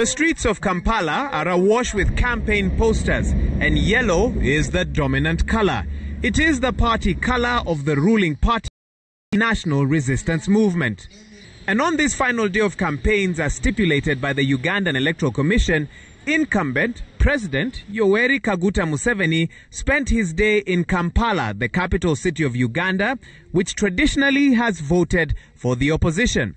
The streets of Kampala are awash with campaign posters, and yellow is the dominant color. It is the party color of the ruling party, National Resistance Movement. And on this final day of campaigns, as stipulated by the Ugandan Electoral Commission, incumbent President Yoweri Kaguta Museveni spent his day in Kampala, the capital city of Uganda, which traditionally has voted for the opposition.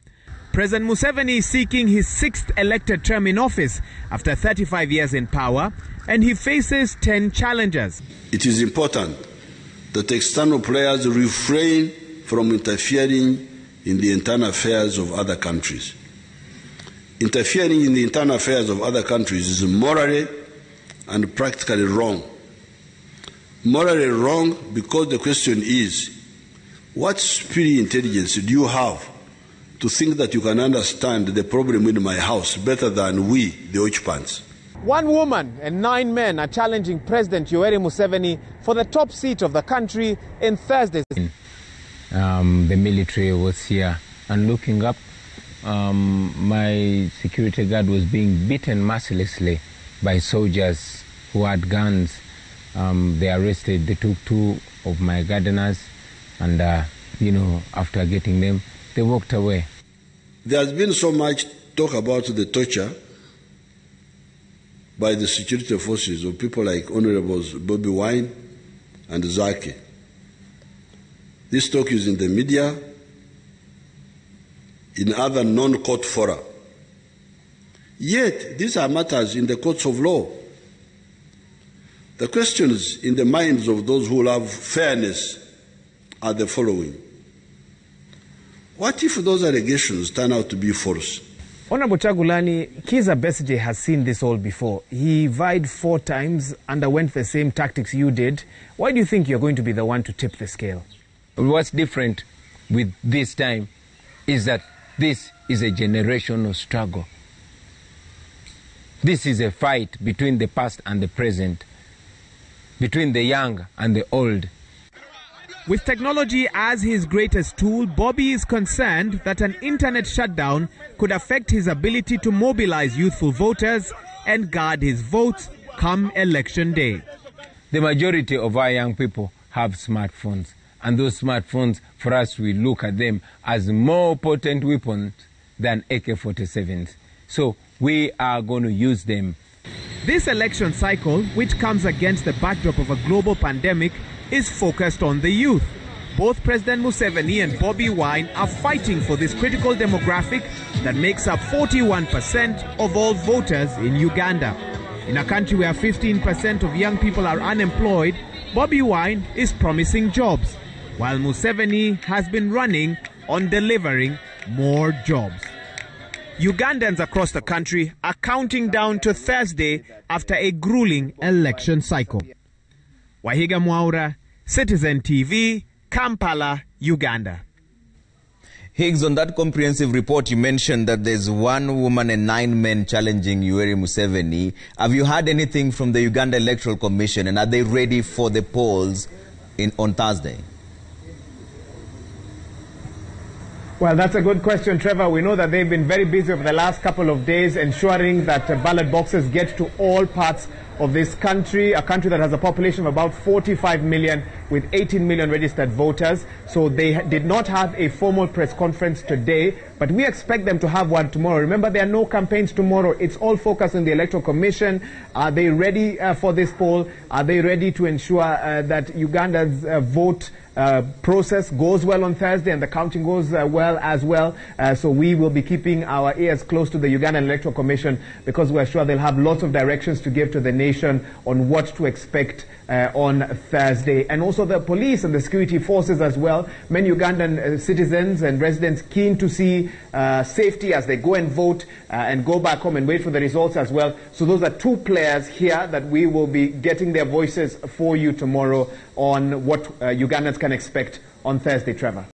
President Museveni is seeking his 6th elected term in office after 35 years in power, and he faces 10 challenges. It is important that external players refrain from interfering in the internal affairs of other countries. Interfering in the internal affairs of other countries is morally and practically wrong. Morally wrong because the question is, what superior intelligence do you have to think that you can understand the problem in my house better than we, the occupants? One woman and 9 men are challenging President Yoweri Museveni for the top seat of the country in Thursday's. The military was here, and looking up, my security guard was being beaten mercilessly by soldiers who had guns. They arrested, they took 2 of my gardeners, and after getting them, they walked away. There has been so much talk about the torture by the security forces of people like Honourables Bobi Wine and Zaki. This talk is in the media, in other non-court fora. Yet, these are matters in the courts of law. The questions in the minds of those who love fairness are the following. What if those allegations turn out to be false? Honorable Chagulani, Kizza Besigye has seen this all before. He vied 4 times, underwent the same tactics you did. Why do you think you're going to be the one to tip the scale? What's different with this time is that this is a generational struggle. This is a fight between the past and the present, between the young and the old. With technology as his greatest tool, Bobby is concerned that an internet shutdown could affect his ability to mobilize youthful voters and guard his votes come election day. The majority of our young people have smartphones, and those smartphones, for us, we look at them as more potent weapons than AK-47s. So we are going to use them. This election cycle, which comes against the backdrop of a global pandemic, is focused on the youth. Both President Museveni and Bobi Wine are fighting for this critical demographic that makes up 41% of all voters in Uganda. In a country where 15% of young people are unemployed, Bobi Wine is promising jobs, while Museveni has been running on delivering more jobs. Ugandans across the country are counting down to Thursday after a grueling election cycle. Wahiga Mwaura, Citizen TV, Kampala, Uganda. Higgs, on that comprehensive report, you mentioned that there's 1 woman and 9 men challenging Yoweri Museveni. Have you heard anything from the Uganda Electoral Commission, and are they ready for the polls on Thursday? Well, that's a good question, Trevor. We know that they've been very busy over the last couple of days ensuring that ballot boxes get to all parts of this country, a country that has a population of about 45 million with 18 million registered voters. So they did not have a formal press conference today, but we expect them to have one tomorrow. Remember, there are no campaigns tomorrow. It's all focused on the Electoral Commission. Are they ready for this poll? Are they ready to ensure that Uganda's vote process goes well on Thursday and the counting goes well as well? So we will be keeping our ears close to the Ugandan Electoral Commission, because we're sure they'll have lots of directions to give to the nation on what to expect on Thursday. And also the police and the security forces as well. Many Ugandan citizens and residents keen to see safety as they go and vote and go back home and wait for the results as well. So those are 2 players here that we will be getting their voices for you tomorrow on what Ugandans can expect on Thursday, Trevor.